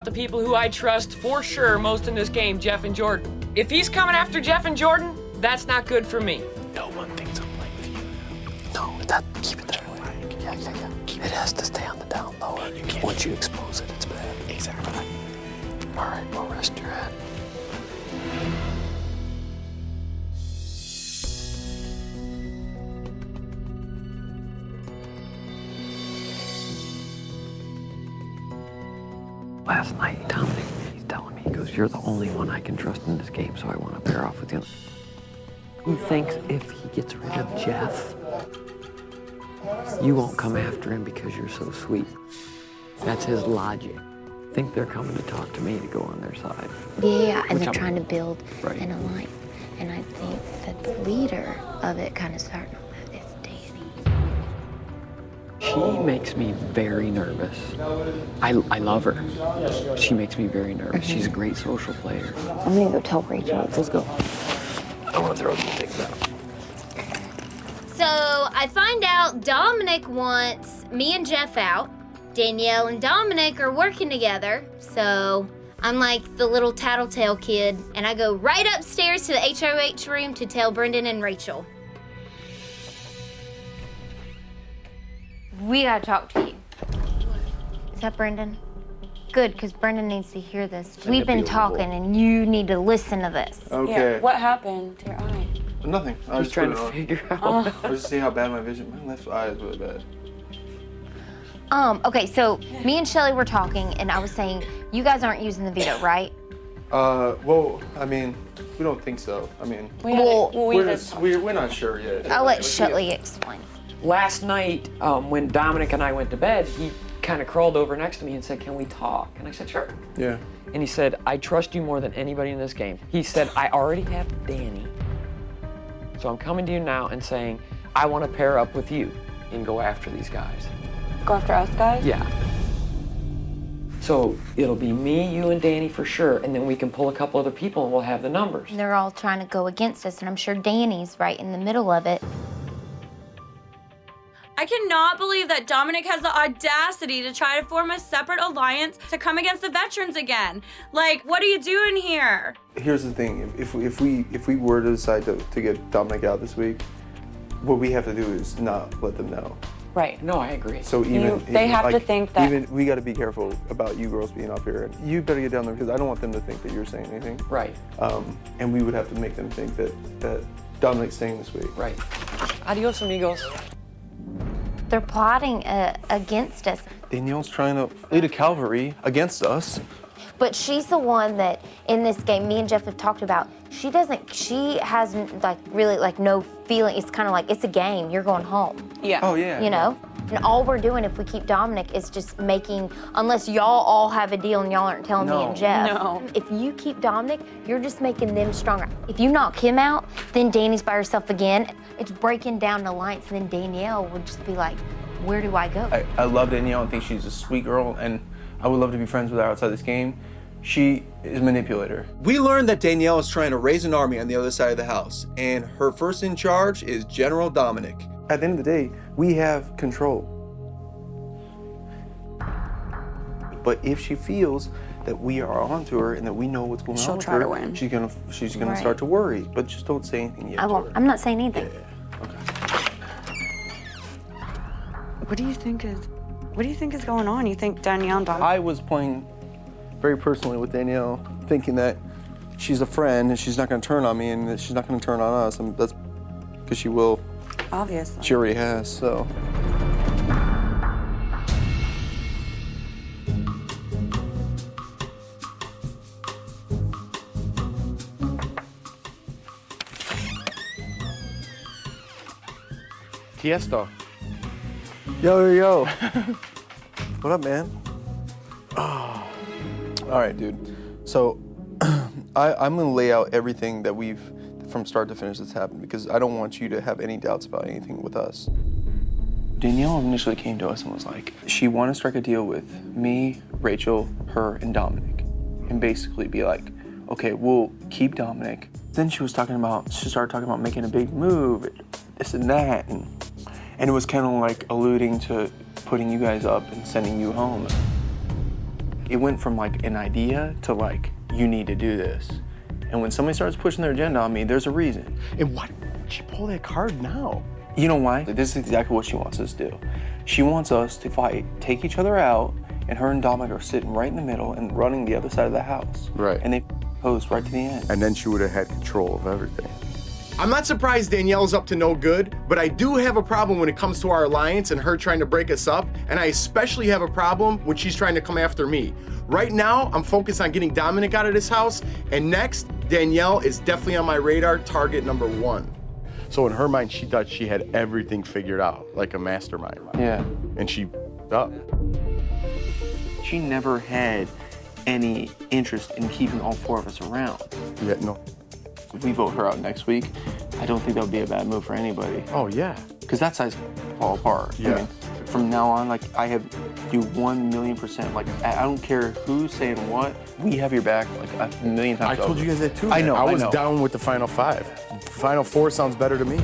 The people who I trust for sure most in this game, Jeff and Jordan. If he's coming after Jeff and Jordan, that's not good for me. No one thinks I'm playing with you. No, keep it that way. Yeah. It has to stay on the down low. Once you expose it, it's bad. Exactly. All right, well, rest your head. Last night, Dominic, he's telling me, he goes, you're the only one I can trust in this game, so I want to pair off with you. He thinks if he gets rid of Jeff, you won't come after him because you're so sweet. That's his logic. I think they're coming to talk to me to go on their side. Yeah, and they're trying to build Right. an alliance. And I think that the leader of it, kind of starting all that, is Danny. She makes me very nervous. I love her. She makes me very nervous. She's a great social player. I'm gonna go tell Rachel. Let's go. I want to throw some things out. So I find out Dominic wants me and Jeff out. Danielle and Dominic are working together. So I'm like the little tattletale kid, and I go right upstairs to the HOH room to tell Brendan and Rachel. We gotta talk to you. Is that Brendan? Good, because Brendan needs to hear this. We've been talking, and you need to listen to this. Okay. Yeah, what happened to your eye? Nothing. I was Just trying to put it on. figure out. I was just see how bad my vision. My left eye is really bad. Okay, so me and Shelly were talking, and I was saying, you guys aren't using the veto, right? Well, I mean, we don't think so. I mean, we're not sure yet. I'll let Shelly explain. Last night, when Dominic and I went to bed, he kind of crawled over next to me and said, can we talk? And I said, sure. Yeah. And he said, I trust you more than anybody in this game. He said, I already have Danny. So I'm coming to you now and saying, I want to pair up with you and go after these guys. Go after us guys? Yeah. So it'll be me, you, and Danny for sure, and then we can pull a couple other people and we'll have the numbers. And they're all trying to go against us, and I'm sure Danny's right in the middle of it. I cannot believe that Dominic has the audacity to try to form a separate alliance to come against the veterans again. Like, what are you doing here? Here's the thing. If we were to decide to get Dominic out this week, what we have to do is not let them know. Right. No, I agree. So They have to think that. Even we got to be careful about you girls being up here. You better get down there because I don't want them to think that you're saying anything. Right. And we would have to make them think that Dominic's staying this week. Right. Adios, amigos. They're plotting against us. Danielle's trying to lead a cavalry against us. But she's the one that, in this game, me and Jeff have talked about, she hasn't, like, really, like, no feeling. It's kind of like, it's a game. You're going home. Yeah. Oh, yeah. You know? And all we're doing if we keep Dominic is just making, unless y'all all have a deal and y'all aren't telling me and Jeff. No. If you keep Dominic, you're just making them stronger. If you knock him out, then Danny's by herself again. It's breaking down the alliance, and then Danielle would just be like, where do I go? I love Danielle and think she's a sweet girl, and I would love to be friends with her outside this game. She is a manipulator. We learned that Danielle is trying to raise an army on the other side of the house, and her first in charge is General Dominic. At the end of the day, we have control. But if she feels that we are onto her and that we know what's going on with try her, to win. she's gonna Right. start to worry. But just don't say anything yet. I to won't. her. I'm not saying anything. Okay. What do you think is going on? You think Danielle and Dominic? I was playing very personally with Danielle, thinking that she's a friend and she's not going to turn on me and that she's not going to turn on us. And that's because she will. Obviously. She already has, so. Tiesto. Yo. What up, man? Oh. All right, dude. So I'm gonna lay out everything that we've, from start to finish, that's happened because I don't want you to have any doubts about anything with us. Danielle initially came to us and was like, she wanted to strike a deal with me, Rachel, her, and Dominic, and basically be like, okay, we'll keep Dominic. Then she started talking about making a big move, this and that, and it was kind of like alluding to putting you guys up and sending you home. it went from like an idea to like, you need to do this. And when somebody starts pushing their agenda on me, there's a reason. And why did she pull that card now? You know why? This is exactly what she wants us to do. She wants us to fight, take each other out, and her and Dominic are sitting right in the middle and running the other side of the house. Right. And they posed right to the end. And then she would have had control of everything. I'm not surprised Danielle's up to no good, but I do have a problem when it comes to our alliance and her trying to break us up, and I especially have a problem when she's trying to come after me. Right now, I'm focused on getting Dominic out of this house, and next, Danielle is definitely on my radar, target number 1. So in her mind, she thought she had everything figured out, like a mastermind. Yeah. And she up. She never had any interest in keeping all 4 of us around. Yeah, no. If we vote her out next week, I don't think that would be a bad move for anybody. Oh, yeah. Because that side's fall apart. Yeah. I mean, from now on, like, I have you 1,000,000%. Like, I don't care who's saying what. We have your back like a million times. I told you guys that too. I know. I was know. down with the final 5. Final 4 sounds better to me.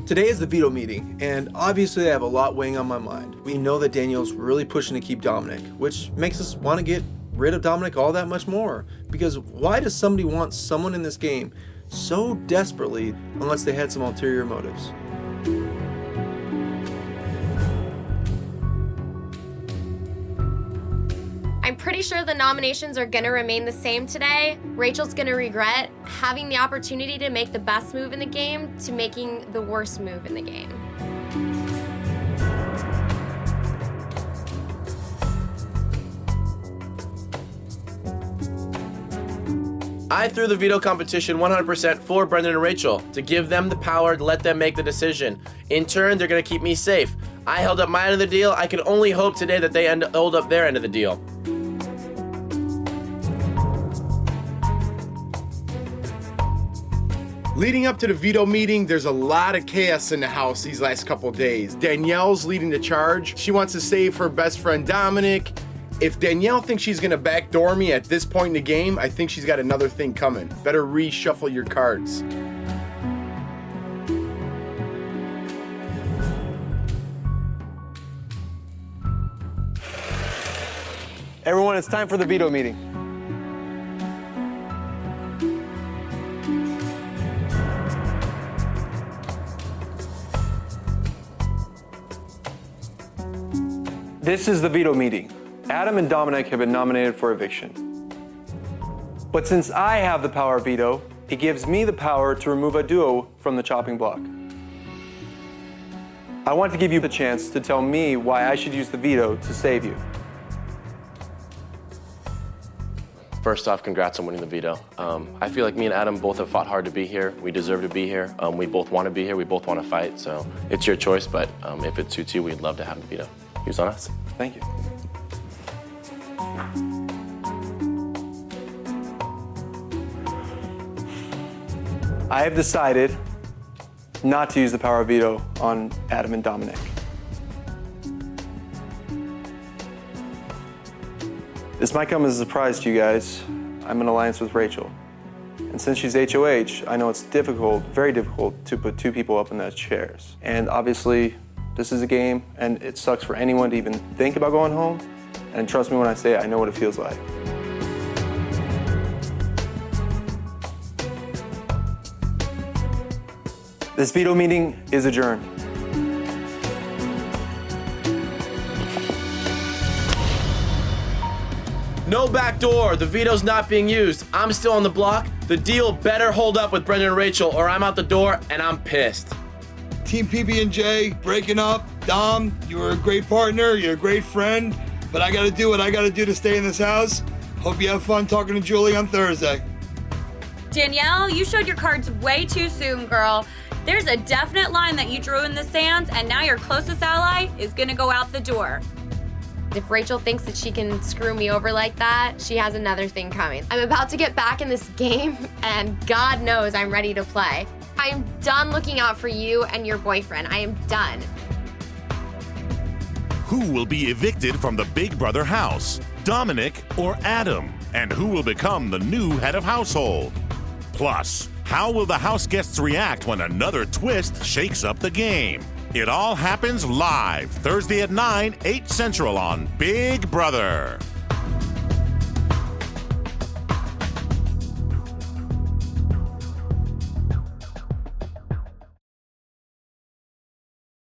Today is the veto meeting, and obviously I have a lot weighing on my mind. We know that Danielle's really pushing to keep Dominic, which makes us want to get rid of Dominic all that much more. Because why does somebody want someone in this game so desperately unless they had some ulterior motives? I'm pretty sure the nominations are gonna remain the same today. Rachel's gonna regret having the opportunity to make the best move in the game to making the worst move in the game. I threw the veto competition 100% for Brendan and Rachel to give them the power to let them make the decision. In turn, they're gonna keep me safe. I held up my end of the deal. I can only hope today that they hold up their end of the deal. Leading up to the veto meeting, there's a lot of chaos in the house these last couple days. Danielle's leading the charge. She wants to save her best friend Dominic. If Danielle thinks she's gonna backdoor me at this point in the game, I think she's got another thing coming. Better reshuffle your cards. Everyone, it's time for the veto meeting. This is the veto meeting. Adam and Dominic have been nominated for eviction. But since I have the power of veto, it gives me the power to remove a duo from the chopping block. I want to give you the chance to tell me why I should use the veto to save you. First off, congrats on winning the veto. I feel like me and Adam both have fought hard to be here. We deserve to be here. We both want to be here. We both want to fight. So it's your choice, but if it suits you, we'd love to have the veto. Use on us. Thank you. I have decided not to use the power of veto on Adam and Dominic. This might come as a surprise to you guys. I'm in alliance with Rachel. And since she's HOH, I know it's difficult, very difficult, to put 2 people up in those chairs. And obviously, this is a game, and it sucks for anyone to even think about going home. And trust me when I say it, I know what it feels like. This veto meeting is adjourned. No backdoor. The veto's not being used. I'm still on the block. The deal better hold up with Brendan and Rachel, or I'm out the door and I'm pissed. Team PB&J breaking up. Dom, you were a great partner. You're a great friend. But I got to do what I got to do to stay in this house. Hope you have fun talking to Julie on Thursday. Danielle, you showed your cards way too soon, girl. There's a definite line that you drew in the sands, and now your closest ally is gonna go out the door. If Rachel thinks that she can screw me over like that, she has another thing coming. I'm about to get back in this game, and God knows I'm ready to play. I am done looking out for you and your boyfriend. I am done. Who will be evicted from the Big Brother house? Dominic or Adam? And who will become the new head of household? Plus, how will the house guests react when another twist shakes up the game? It all happens live Thursday at 9, 8 Central on Big Brother.